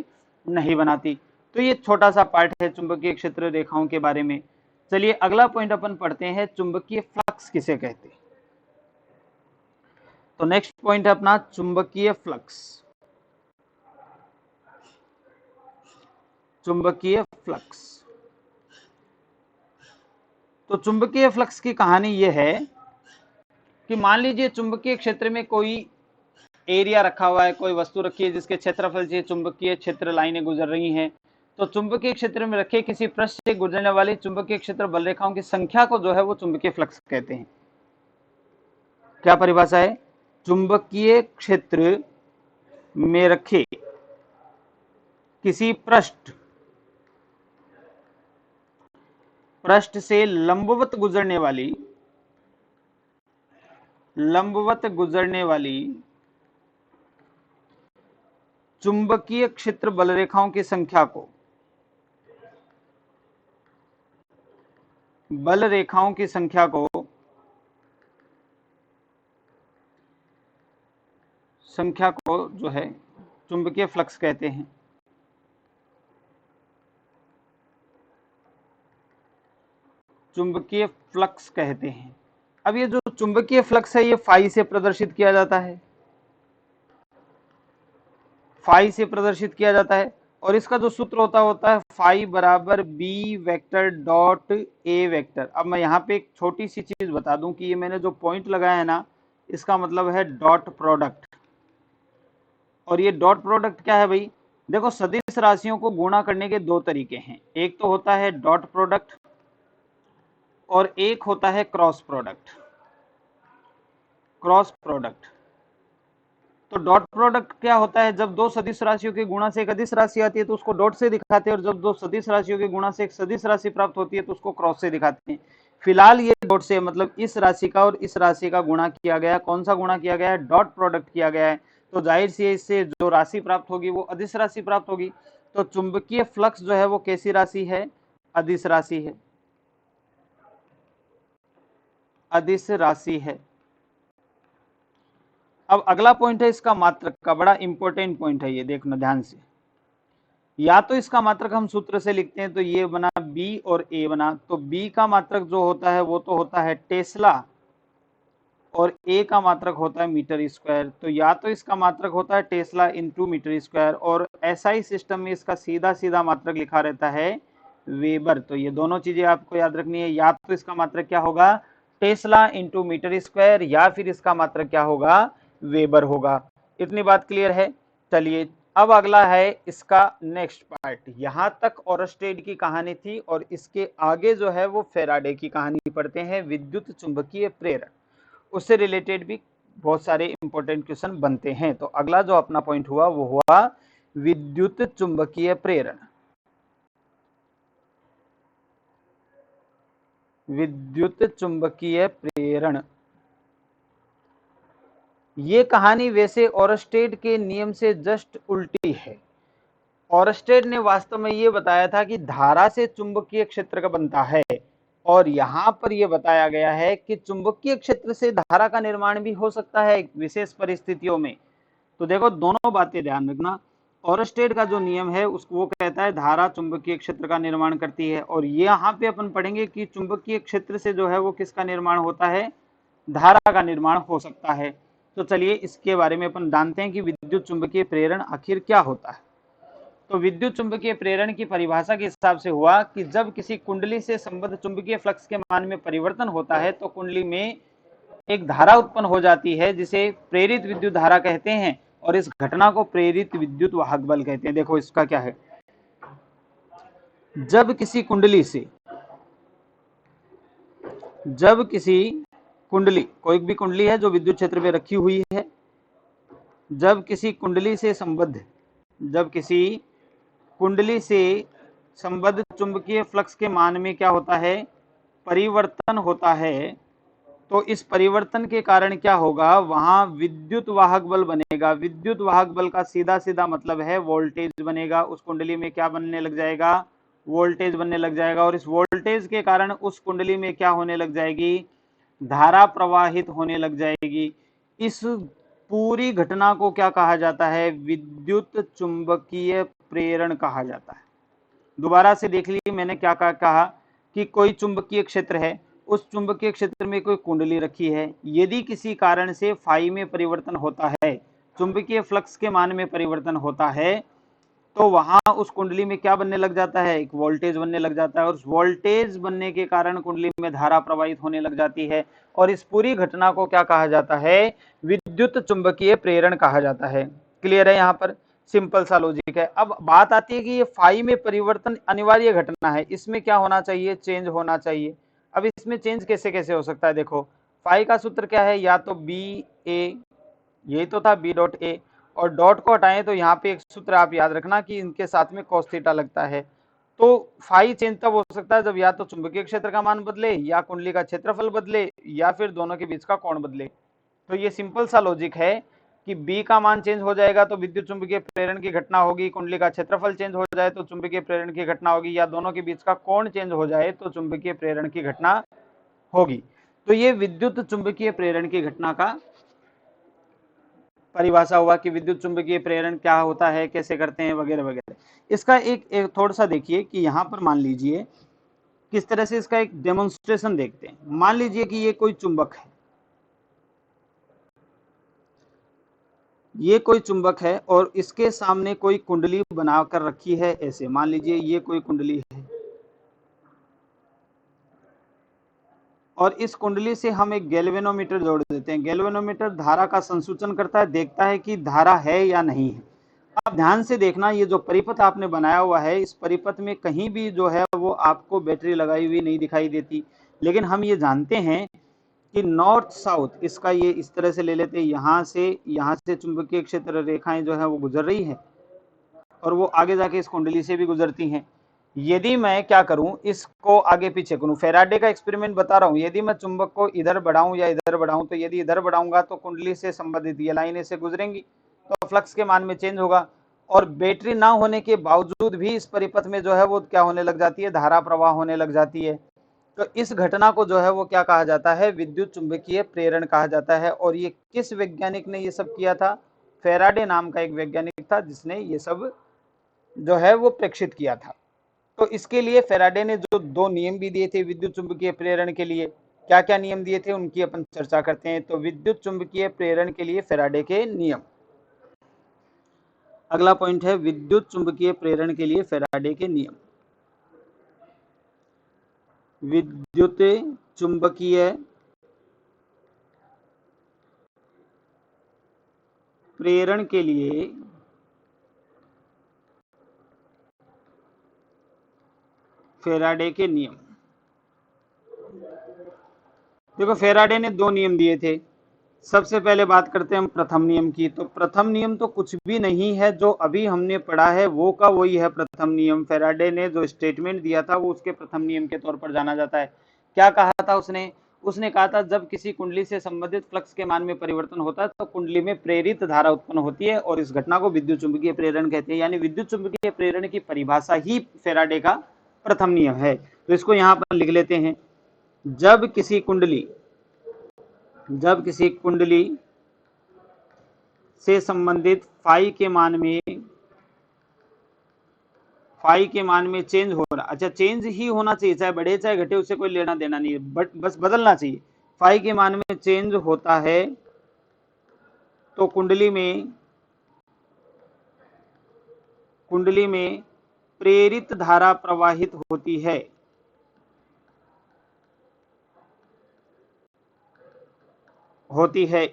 Speaker 1: नहीं बनाती। तो ये छोटा सा पार्ट है चुंबकीय क्षेत्र रेखाओं के बारे में। चलिए अगला पॉइंट अपन पढ़ते हैं, चुंबकीय फ्लक्स किसे कहते हैं। तो नेक्स्ट पॉइंट है अपना चुंबकीय फ्लक्स। चुंबकीय फ्लक्स, तो चुंबकीय फ्लक्स की कहानी यह है कि मान लीजिए चुंबकीय क्षेत्र में कोई एरिया रखा हुआ है, कोई वस्तु रखी है जिसके क्षेत्रफल से चुंबकीय क्षेत्र लाइनें गुजर रही हैं। तो चुंबकीय क्षेत्र में रखे किसी पृष्ठ से गुजरने वाली चुंबकीय क्षेत्र बल रेखाओं की संख्या को जो है वो चुंबकीय फ्लक्स कहते हैं। क्या परिभाषा है? चुंबकीय क्षेत्र में रखे किसी पृष्ठ से लंबवत गुजरने वाली चुंबकीय क्षेत्र बल रेखाओं की संख्या को जो है चुंबकीय फ्लक्स कहते हैं। चुंबकीय फ्लक्स कहते हैं। अब ये जो चुंबकीय फ्लक्स है ये फाई से प्रदर्शित किया जाता है, फाई से प्रदर्शित किया जाता है। और इसका जो सूत्र होता है फाई बराबर B vector dot A vector. अब मैं यहाँ पे एक छोटी सी चीज बता दूं कि ये मैंने जो पॉइंट लगाया है ना, इसका मतलब है डॉट प्रोडक्ट। और ये डॉट प्रोडक्ट क्या है भाई? देखो सदिश राशियों को गुणा करने के दो तरीके हैं, एक तो होता है डॉट प्रोडक्ट और एक होता है क्रॉस प्रोडक्ट। तो डॉट प्रोडक्ट क्या होता है? जब दो सदिश राशियों के गुणा से एक अदिश राशि आती है तो उसको डॉट से दिखाते हैं, और जब दो सदिश राशियों के गुणा से एक सदिश राशि प्राप्त होती है तो उसको क्रॉस से दिखाते हैं। फिलहाल ये डॉट से मतलब इस राशि का और इस राशि का गुणा किया गया। कौन सा गुणा किया गया है? डॉट प्रोडक्ट किया गया है। तो जाहिर सी है इससे जो राशि प्राप्त होगी वो अदिश राशि प्राप्त होगी। तो चुंबकीय फ्लक्स जो है वो कैसी राशि है? अदिश राशि है, अदिश राशि है। अब अगला पॉइंट है इसका मात्रक का, बड़ा इंपॉर्टेंट पॉइंट है ये, देखना ध्यान से। या तो इसका मात्रक हम सूत्र से लिखते हैं, तो ये बना बी और ए बना। तो बी का मात्रक जो होता है वो तो होता है टेस्ला और ए का मात्रक होता है मीटर स्क्वायर। तो या तो इसका मात्रक होता है टेस्ला इंटू मीटर स्क्वायर, और एसआई सिस्टम में इसका सीधा सीधा मात्रक लिखा रहता है वेबर। तो ये दोनों चीजें आपको याद रखनी है, या तो इसका मात्रक क्या होगा? टेस्ला इंटू मीटर स्क्वायर, या फिर इसका मात्रक क्या होगा? वेबर होगा। इतनी बात क्लियर है? चलिए अब अगला है इसका नेक्स्ट पार्ट। यहां तक ओरस्टेड की कहानी थी, और इसके आगे जो है वो फेराडे की कहानी पढ़ते हैं, विद्युत चुंबकीय प्रेरण। उससे रिलेटेड भी बहुत सारे इंपॉर्टेंट क्वेश्चन बनते हैं। तो अगला जो अपना पॉइंट हुआ वो हुआ विद्युत चुंबकीय प्रेरण। विद्युत चुंबकीय प्रेरण, ये कहानी वैसे ओरस्टेड के नियम से जस्ट उल्टी है। ओरस्टेड ने वास्तव में ये बताया था कि धारा से चुंबकीय क्षेत्र का बनता है, और यहां पर यह बताया गया है कि चुंबकीय क्षेत्र से धारा का निर्माण भी हो सकता है विशेष परिस्थितियों में। तो देखो दोनों बातें ध्यान रखना। ओरस्टेड का जो नियम है उसको वो कहता है धारा चुंबकीय क्षेत्र का निर्माण करती है, और यहाँ पे अपन पढ़ेंगे कि चुंबकीय क्षेत्र से जो है वो किसका निर्माण होता है? धारा का निर्माण हो सकता है। तो चलिए इसके बारे में अपन जानते हैं कि विद्युत चुंबकीय प्रेरण आखिर क्या होता है। तो विद्युत चुंबकीय प्रेरण की परिभाषा के हिसाब से हुआ कि जब किसी कुंडली से संबद्ध चुंबकीय फ्लक्स के मान में परिवर्तन होता है तो कुंडली में एक धारा उत्पन्न हो जाती है जिसे प्रेरित विद्युत धारा कहते हैं, और इस घटना को प्रेरित विद्युत वाहक बल कहते हैं। देखो इसका क्या है, जब किसी कुंडली, कोई भी कुंडली है जो विद्युत क्षेत्र में रखी हुई है, जब किसी कुंडली से संबद्ध चुंबकीय फ्लक्स के मान में क्या होता है, परिवर्तन होता है, तो इस परिवर्तन के कारण क्या होगा, वहां विद्युत वाहक बल बनेगा। विद्युत वाहक बल का सीधा सीधा मतलब है वोल्टेज बनेगा। उस कुंडली में क्या बनने लग जाएगा, वोल्टेज बनने लग जाएगा, और इस वोल्टेज के कारण उस कुंडली में क्या होने लग जाएगी, धारा प्रवाहित होने लग जाएगी। इस पूरी घटना को क्या कहा जाता है, विद्युत चुंबकीय प्रेरण कहा जाता है। दोबारा से देख लीजिए, मैंने क्या कहा कि कोई चुंबकीय क्षेत्र है, उस चुंबकीय क्षेत्र में कोई कुंडली रखी है, यदि किसी कारण से फाई में परिवर्तन होता है, चुंबकीय फ्लक्स के मान में परिवर्तन होता है, तो वहां उस कुंडली में क्या बनने लग जाता है, एक वोल्टेज बनने लग जाता है, और उस वोल्टेज बनने के कारण कुंडली में धारा प्रवाहित होने लग जाती है, और इस पूरी घटना को क्या कहा जाता है, विद्युत चुंबकीय प्रेरण कहा जाता है। क्लियर है, यहाँ पर सिंपल सा लॉजिक है। अब बात आती है कि ये फाई में परिवर्तन अनिवार्य घटना है, इसमें क्या होना चाहिए, चेंज होना चाहिए। अब इसमें चेंज कैसे कैसे हो सकता है, देखो फाई का सूत्र क्या है, या तो बी ए, यही तो था बी डॉट ए, और डॉट को हटाएं तो यहाँ पे एक सूत्र आप याद रखना कि इनके साथ में cos थीटा लगता है। तो फाई चेंज तब हो सकता है जब या तो चुंबकीय क्षेत्र का मान बदले, या कुंडली का क्षेत्रफल बदले, या फिर दोनों के बीच का कोण बदले। तो ये सिंपल सा लॉजिक है कि बी का मान चेंज हो जाएगा तो विद्युत चुंबकीय प्रेरण की घटना होगी, कुंडली का क्षेत्रफल चेंज हो जाए तो चुंबकीय प्रेरण की घटना होगी, या दोनों के बीच का कोण चेंज हो जाए तो चुंबकीय प्रेरण की घटना होगी। तो ये विद्युत चुंबकीय प्रेरण की घटना का परिभाषा हुआ कि विद्युत चुंबकीय प्रेरण क्या होता है, कैसे करते हैं, वगैरह वगैरह। इसका एक थोड़ा सा देखिए कि यहाँ पर मान लीजिए किस तरह से इसका एक डेमोन्स्ट्रेशन देखते हैं। मान लीजिए कि ये कोई चुंबक है, ये कोई चुंबक है और इसके सामने कोई कुंडली बनाकर रखी है ऐसे। मान लीजिए ये कोई कुंडली है और इस कुंडली से हम एक गैल्वेनोमीटर जोड़ देते हैं। गैल्वेनोमीटर धारा का संसूचन करता है, देखता है कि धारा है या नहीं है। अब ध्यान से देखना, ये जो परिपथ आपने बनाया हुआ है, इस परिपथ में कहीं भी जो है वो आपको बैटरी लगाई हुई नहीं दिखाई देती, लेकिन हम ये जानते हैं कि नॉर्थ साउथ, इसका ये इस तरह से ले लेते हैं, यहाँ से चुंबकीय क्षेत्र रेखाएं जो है वो गुजर रही है और वो आगे जाके इस कुंडली से भी गुजरती हैं। यदि मैं क्या करूं, इसको आगे पीछे करूं, फेराडे का एक्सपेरिमेंट बता रहा हूं, यदि मैं चुंबक को इधर बढ़ाऊं या इधर बढ़ाऊं, तो यदि इधर बढ़ाऊंगा तो कुंडली से संबंधित ये लाइनें से गुजरेंगी, तो फ्लक्स के मान में चेंज होगा। और बैटरी ना होने के बावजूद भी इस परिपथ में जो है वो क्या होने लग जाती है, धारा प्रवाह होने लग जाती है। तो इस घटना को जो है वो क्या कहा जाता है, विद्युत चुंबकीय प्रेरण कहा जाता है। और ये किस वैज्ञानिक ने ये सब किया था, फेराडे नाम का एक वैज्ञानिक था जिसने ये सब जो है वो प्रेक्षित किया था। तो इसके लिए फेराडे ने जो दो नियम भी दिए थे विद्युत चुंबकीय प्रेरण के लिए, क्या क्या नियम दिए थे उनकी अपन चर्चा करते हैं। तो विद्युत चुंबकीय प्रेरण के लिए फेराडे के नियम, अगला पॉइंट है विद्युत चुंबकीय प्रेरण के लिए फेराडे के नियम। विद्युत चुंबकीय प्रेरण के लिए फेराडे के नियम। देखो फेराडे ने दो नियम दिए थे। सबसे पहले बात करते हैं हम प्रथम नियम की। तो प्रथम नियम तो कुछ भी नहीं है, जो अभी हमने पढ़ा है वो का वही है प्रथम नियम। फेराडे ने जो स्टेटमेंट दिया था वो उसके प्रथम नियम के तौर पर जाना जाता है। क्या कहा था उसने कहा था जब किसी कुंडली से संबंधित फ्लक्स के मान में परिवर्तन होता है तो कुंडली में प्रेरित धारा उत्पन्न होती है और इस घटना को विद्युत चुंबकीय प्रेरण कहते हैं। यानी विद्युत चुंबकीय प्रेरण की परिभाषा ही फेराडे का प्रथम नियम है। तो इसको यहाँ पर लिख लेते हैं, जब किसी कुंडली से संबंधित फाई के मान में चेंज हो रहा, अच्छा चेंज ही होना चाहिए, चाहे बढ़े चाहे घटे, उससे कोई लेना देना नहीं है, बट बस बदलना चाहिए। फाई के मान में चेंज होता है तो कुंडली में प्रेरित धारा प्रवाहित होती है।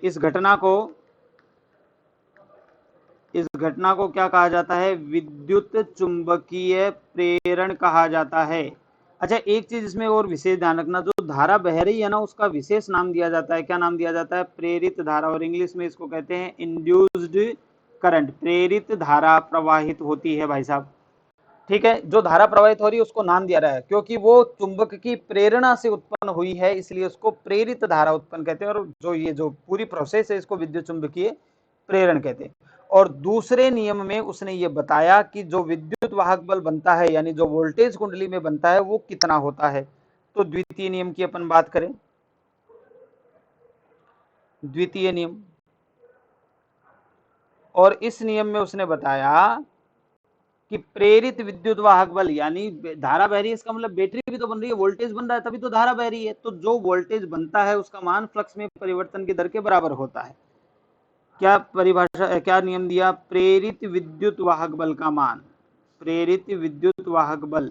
Speaker 1: इस घटना को क्या कहा जाता है? विद्युत चुंबकीय प्रेरण कहा जाता है। अच्छा, एक चीज इसमें और विशेष ध्यान रखना, जो धारा बह रही है ना, उसका विशेष नाम दिया जाता है। क्या नाम दिया जाता है? प्रेरित धारा, और इंग्लिश में इसको कहते हैं इंड्यूस्ड करंट। प्रेरित धारा प्रवाहित होती है भाई साहब, ठीक है। जो धारा प्रवाहित हो रही है उसको नाम दिया रहा है, क्योंकि वो चुंबक की प्रेरणा से उत्पन्न हुई है, इसलिए उसको प्रेरित धारा उत्पन्न कहते हैं। और जो पूरी प्रोसेस है, इसको विद्युत चुंबकीय प्रेरण कहते हैं। और दूसरे नियम में उसने ये बताया कि जो विद्युत वाहक बल बनता है, यानी जो वोल्टेज कुंडली में बनता है, वो कितना होता है। तो द्वितीय नियम की अपन बात करें, द्वितीय नियम, और इस नियम में उसने बताया कि प्रेरित विद्युत वाहक बल, यानी धारा बह रही है, इसका मतलब बैटरी भी तो बन रही है, वोल्टेज बन रहा है, तभी तो धारा बह रही है। तो जो वोल्टेज बनता है उसका मान फ्लक्स में परिवर्तन की दर के बराबर होता है। क्या परिभाषा, क्या नियम दिया? प्रेरित विद्युत वाहक बल का मान, प्रेरित विद्युत वाहक बल,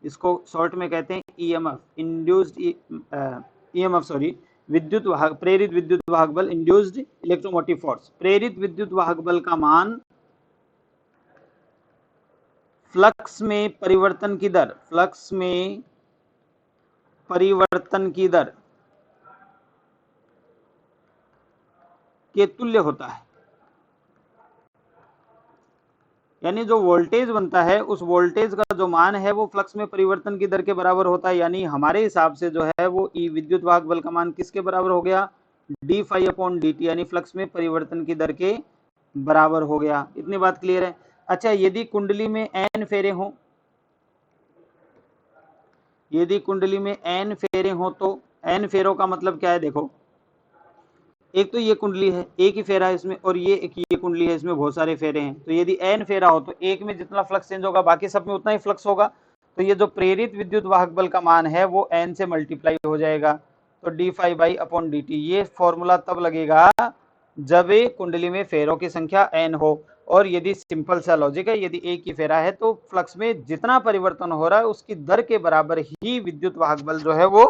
Speaker 1: इसको शॉर्ट में कहते हैं ईएमएफ, इंड्यूस्ड ईएमएफ, सॉरी, प्रेरित विद्युत वाहक बल, इंड्यूस्ड इलेक्ट्रोमोटिव फोर्स। प्रेरित विद्युत वाहक बल का मान फ्लक्स में परिवर्तन की दर, फ्लक्स में परिवर्तन की दर के तुल्य होता है। यानी जो वोल्टेज बनता है, उस वोल्टेज का जो मान है वो फ्लक्स में परिवर्तन की दर के बराबर होता है। यानी हमारे हिसाब से जो है वो ई विद्युत वाहक बल का मान किसके बराबर हो गया? D phi upon D T, यानी फ्लक्स में परिवर्तन की दर के बराबर हो गया। इतनी बात क्लियर है? अच्छा, यदि कुंडली में एन फेरे हों, यदि कुंडली में एन फेरे हों, तो एन फेरों का मतलब क्या है? देखो, एक तो ये कुंडली है, एक ही फेरा है इसमें, और ये कुंडली है, इसमें बहुत सारे फेरे हैं। तो यदि एन फेरा हो तो एक में जितना फ्लक्स चेंज होगा, बाकी सब में उतना ही फ्लक्स होगा। तो ये जो प्रेरित विद्युत वाहक बल का मान है वो एन से मल्टीप्लाई हो जाएगा। तो D phi by upon D T, ये फॉर्मूला तब लगेगा जब कुंडली में फेरों की संख्या एन हो। और यदि सिंपल सा लॉजिक है, यदि एक ही फेरा है तो फ्लक्स में जितना परिवर्तन हो रहा है उसकी दर के बराबर ही विद्युत वाहक बल जो है वो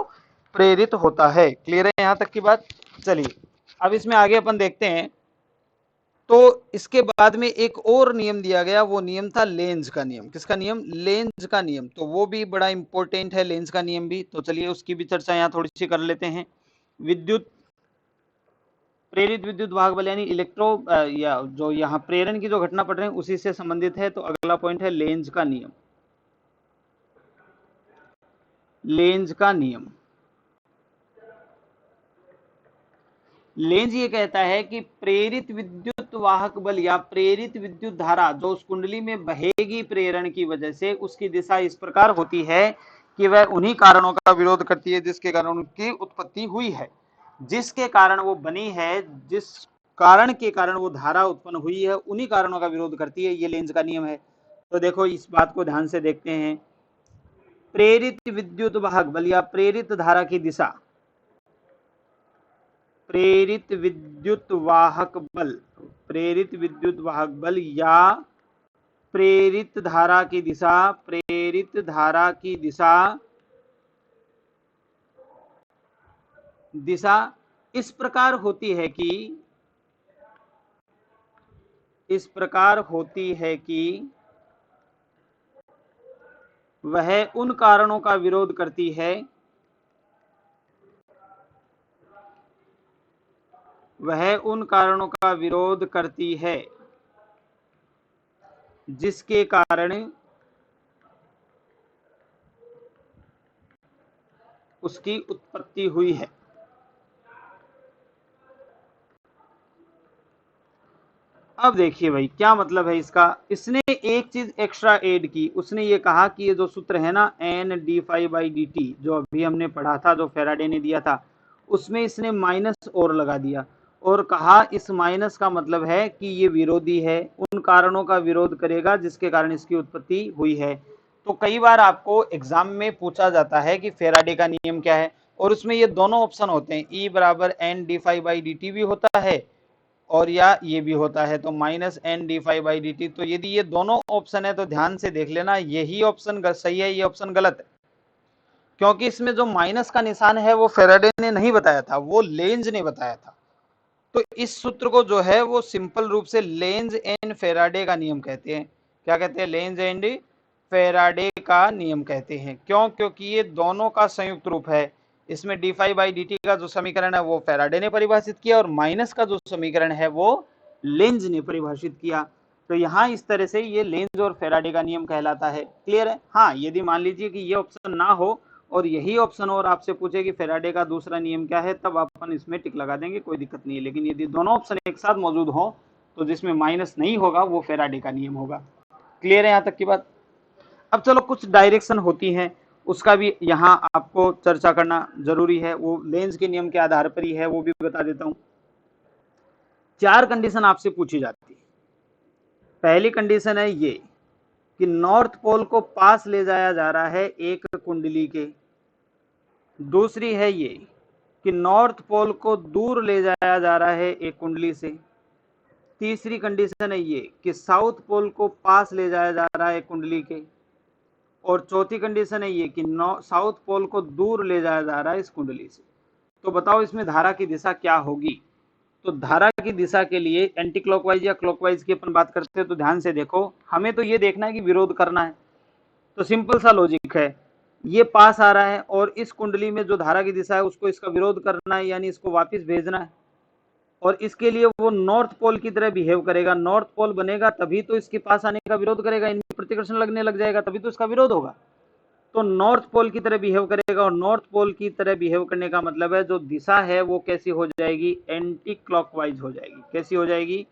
Speaker 1: प्रेरित होता है। क्लियर है यहां तक की बात? चलिए, अब इसमें आगे अपन देखते हैं। तो इसके बाद में एक और नियम दिया गया, वो नियम था लेंज का नियम। किसका नियम? लेंज का नियम। तो वो भी बड़ा इंपॉर्टेंट है, लेंज का नियम भी। तो चलिए उसकी भी चर्चा यहाँ थोड़ी सी कर लेते हैं। प्रेरित विद्युत वाहक बल यानी या जो यहाँ प्रेरण की जो घटना पढ़ रहे हैं उसी से संबंधित है। तो अगला पॉइंट है लेंज का नियम। लेंज का नियम, लेंज ये कहता है कि प्रेरित विद्युत वाहक बल या प्रेरित विद्युत धारा जो उस कुंडली में बहेगी प्रेरण की वजह से, उसकी दिशा इस प्रकार होती है कि वह उन्हीं कारणों का विरोध करती है जिसके कारण उनकी उत्पत्ति हुई है, जिसके कारण वो बनी है, जिस कारण के कारण वो धारा उत्पन्न हुई है, उन्हीं कारणों का विरोध करती है। ये लेंज का नियम है। तो देखो, इस बात को ध्यान से देखते हैं। प्रेरित विद्युत वाहक बल या प्रेरित धारा की दिशा, प्रेरित विद्युत वाहक बल, प्रेरित विद्युत वाहक बल या प्रेरित धारा की दिशा, प्रेरित धारा की दिशा इस प्रकार होती है कि, इस प्रकार होती है कि वह उन कारणों का विरोध करती है, वह उन कारणों का विरोध करती है जिसके कारण उसकी उत्पत्ति हुई है। अब देखिए भाई, क्या मतलब है इसका? इसने एक चीज एक्स्ट्रा ऐड की। उसने ये कहा कि ये जो सूत्र है ना, N D phi by D T, जो अभी हमने पढ़ा था, जो फेराडे ने दिया था, उसमें इसने माइनस और लगा दिया और कहा इस माइनस का मतलब है कि ये विरोधी है, उन कारणों का विरोध करेगा जिसके कारण इसकी उत्पत्ति हुई है। तो कई बार आपको एग्जाम में पूछा जाता है कि फेराडे का नियम क्या है, और उसमें ये दोनों ऑप्शन होते हैं, ई बराबर N D phi by D T भी होता है, और या ये भी होता है, तो minus N D phi by D T. तो यदि ये दोनों ऑप्शन है तो ध्यान से देख लेना, यही ऑप्शन सही है, ये ऑप्शन गलत है, क्योंकि इसमें जो माइनस का निशान है वो फेराडे ने नहीं बताया था, वो लेंज ने बताया था। तो इस सूत्र को जो है वो सिंपल रूप से लेंज एंड फेराडे का नियम कहते हैं। क्या कहते हैं? लेंज एंड फेराडे का नियम कहते हैं। क्यों? क्योंकि ये दोनों का संयुक्त रूप है। इसमें D phi by D T का जो समीकरण है वो फेराडे ने परिभाषित किया, और माइनस का जो समीकरण है वो लेंज ने परिभाषित किया। तो यहाँ इस तरह से ये लेंज और फेराडे का नियम कहलाता है। क्लियर है? हाँ, यदि मान लीजिए कि ये ऑप्शन ना हो और यही ऑप्शन और आपसे पूछे कि फेराडे का दूसरा नियम क्या है, तब अपन इसमें टिक लगा देंगे, कोई दिक्कत नहीं है। लेकिन यदि दोनों ऑप्शन एक साथ मौजूद हो तो जिसमें माइनस नहीं होगा वो फेराडे का नियम होगा। क्लियर है यहाँ तक की बात? अब चलो, कुछ डायरेक्शन होती हैं, उसका भी यहाँ आपको चर्चा करना जरूरी है, वो लेंज के नियम के आधार पर ही है, वो भी बता देता हूँ। 4 कंडीशन आपसे पूछी जाती है। पहली कंडीशन है ये कि नॉर्थ पोल को पास ले जाया जा रहा है एक कुंडली के। दूसरी है ये कि नॉर्थ पोल को दूर ले जाया जा रहा है एक कुंडली से। तीसरी कंडीशन है ये कि साउथ पोल को पास ले जाया जा रहा है कुंडली के। और चौथी कंडीशन है ये कि साउथ पोल को दूर ले जाया जा रहा है इस कुंडली से। तो बताओ इसमें धारा की दिशा क्या होगी? तो धारा की दिशा के लिए एंटी क्लॉकवाइज या क्लॉकवाइज की अपन बात करते हैं, तो ध्यान से देखो, हमें तो ये देखना है कि विरोध करना है। तो सिंपल सा लॉजिक है, ये पास आ रहा है और इस कुंडली में जो धारा की दिशा है उसको इसका विरोध करना है, यानी इसको वापस भेजना है। और इसके लिए वो नॉर्थ पोल की तरह बिहेव करेगा। नॉर्थ पोल बनेगा तभी तो इसके पास आने का विरोध करेगा, इनमें प्रतिकर्षण लगने लग जाएगा तभी तो इसका विरोध होगा। तो नॉर्थ पोल की तरह बिहेव करेगा, और नॉर्थ पोल की तरह बिहेव करने का मतलब है जो दिशा है वो कैसी हो जाएगी? एंटी क्लॉकवाइज हो जाएगी। कैसी हो जाएगी?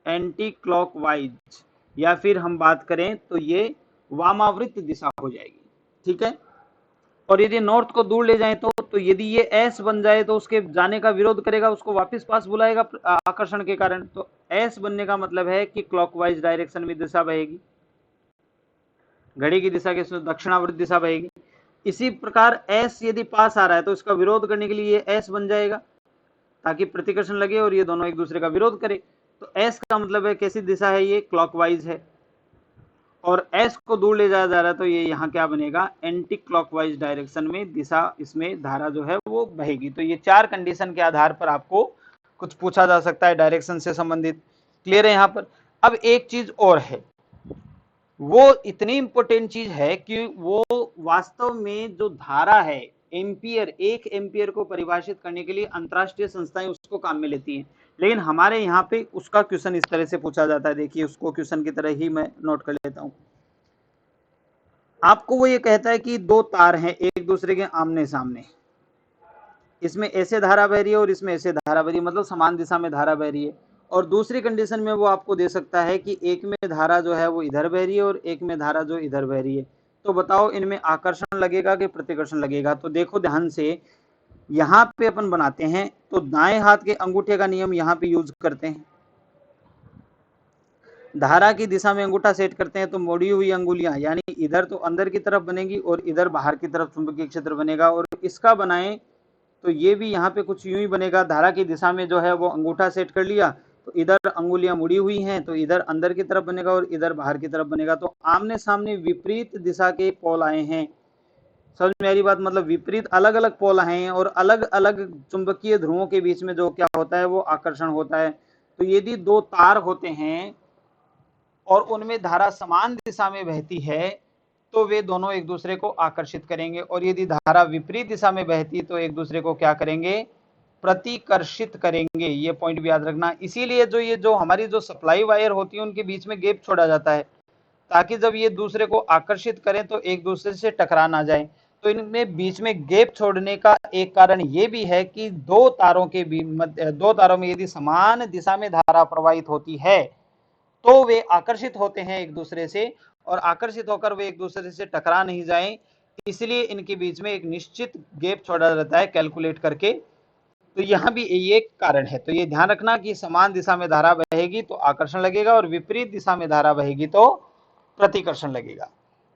Speaker 1: एंटी क्लॉकवाइज, या फिर हम बात करें तो ये वामावृत दिशा हो जाएगी। ठीक है? और यदि नॉर्थ को दूर ले जाएं तो यदि ये एस बन जाए तो उसके जाने का विरोध करेगा, उसको वापस पास बुलाएगा आकर्षण के कारण। तो एस बनने का मतलब है कि क्लॉकवाइज डायरेक्शन में दिशा बहेगी, घड़ी की दिशा के दक्षिणावर्त दिशा बहेगी। इसी प्रकार एस यदि पास आ रहा है तो इसका विरोध करने के लिए ये एस बन जाएगा ताकि प्रतिकर्षण लगे और ये दोनों एक दूसरे का विरोध करे। तो एस का मतलब है कैसी दिशा है? ये क्लॉकवाइज है। और एस को दूर ले जाया जा रहा है तो ये यहाँ क्या बनेगा? एंटी क्लॉकवाइज डायरेक्शन में दिशा, इसमें धारा जो है वो बहेगी। तो ये 4 कंडीशन के आधार पर आपको कुछ पूछा जा सकता है डायरेक्शन से संबंधित। क्लियर है यहाँ पर? अब एक चीज और है, वो इतनी इंपॉर्टेंट चीज है कि वो वास्तव में जो धारा है एम्पियर, 1 एम्पियर को परिभाषित करने के लिए अंतरराष्ट्रीय संस्थाएं उसको काम में लेती हैं, लेकिन हमारे यहाँ पे उसका क्वेश्चन इस तरह से पूछा जाता है। देखिए, उसको क्वेश्चन की तरह ही मैं नोट कर लेता हूं। आपको वो ये कहता है कि 2 तार हैं एक दूसरे के आमने सामने, इसमें ऐसे धारा बह रही है और इसमें ऐसे धारा बह रही है, मतलब समान दिशा में धारा बह रही है। और दूसरी कंडीशन में वो आपको दे सकता है कि एक में धारा जो है वो इधर बह रही है और एक में धारा जो इधर बह रही है। तो बताओ इनमें आकर्षण लगेगा कि प्रतिकर्षण लगेगा? तो देखो ध्यान से, यहाँ पे अपन बनाते हैं तो दाएं हाथ के अंगूठे का नियम यहाँ पे यूज करते हैं। धारा की दिशा में अंगूठा सेट करते हैं तो मोड़ी हुई अंगुलियां, यानी इधर तो अंदर की तरफ बनेगी और इधर बाहर की तरफ चुंबकीय क्षेत्र बनेगा। और इसका बनाएं तो ये भी यहाँ पे कुछ यूं ही बनेगा। धारा की दिशा में जो है वो अंगूठा सेट कर लिया तो इधर अंगुलियां मुड़ी हुई हैं तो इधर अंदर की तरफ बनेगा और इधर बाहर की तरफ बनेगा। तो आमने सामने विपरीत दिशा के पोल आए हैं। समझ में आ रही बात? मतलब विपरीत अलग अलग पोल आए हैं और अलग अलग चुंबकीय ध्रुवों के बीच में जो क्या होता है वो आकर्षण होता है। तो यदि 2 तार होते हैं और उनमें धारा समान दिशा में बहती है तो वे दोनों एक दूसरे को आकर्षित करेंगे, और यदि धारा विपरीत दिशा में बहती तो एक दूसरे को क्या करेंगे? प्रतिकर्षित करेंगे। ये पॉइंट भी याद रखना। इसीलिए जो हमारी जो सप्लाई वायर होती है उनके बीच में गैप छोड़ा जाता है ताकि जब ये दूसरे को आकर्षित करें तो एक दूसरे से टकरा ना जाए। तो इनमें बीच में गैप छोड़ने का एक कारण ये भी है कि दो तारों में यदि समान दिशा में धारा प्रवाहित होती है तो वे आकर्षित होते हैं एक दूसरे से, और आकर्षित होकर वे एक दूसरे से टकरा नहीं जाएं, इसलिए इनके बीच में एक निश्चित गैप छोड़ा जाता है कैलकुलेट करके। तो यहाँ भी ये कारण है। तो ये ध्यान रखना कि समान दिशा में धारा बहेगी तो आकर्षण लगेगा और विपरीत दिशा में धारा बहेगी तो प्रतिकर्षण लगेगा।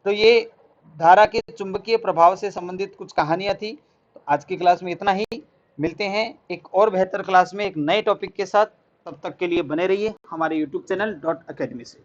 Speaker 1: तो ये धारा के चुंबकीय प्रभाव से संबंधित कुछ कहानियां थी। तो आज की क्लास में इतना ही। मिलते हैं एक और बेहतर क्लास में एक नए टॉपिक के साथ। तब तक के लिए बने रहिए हमारे यूट्यूब चैनल डॉट अकेडमी से।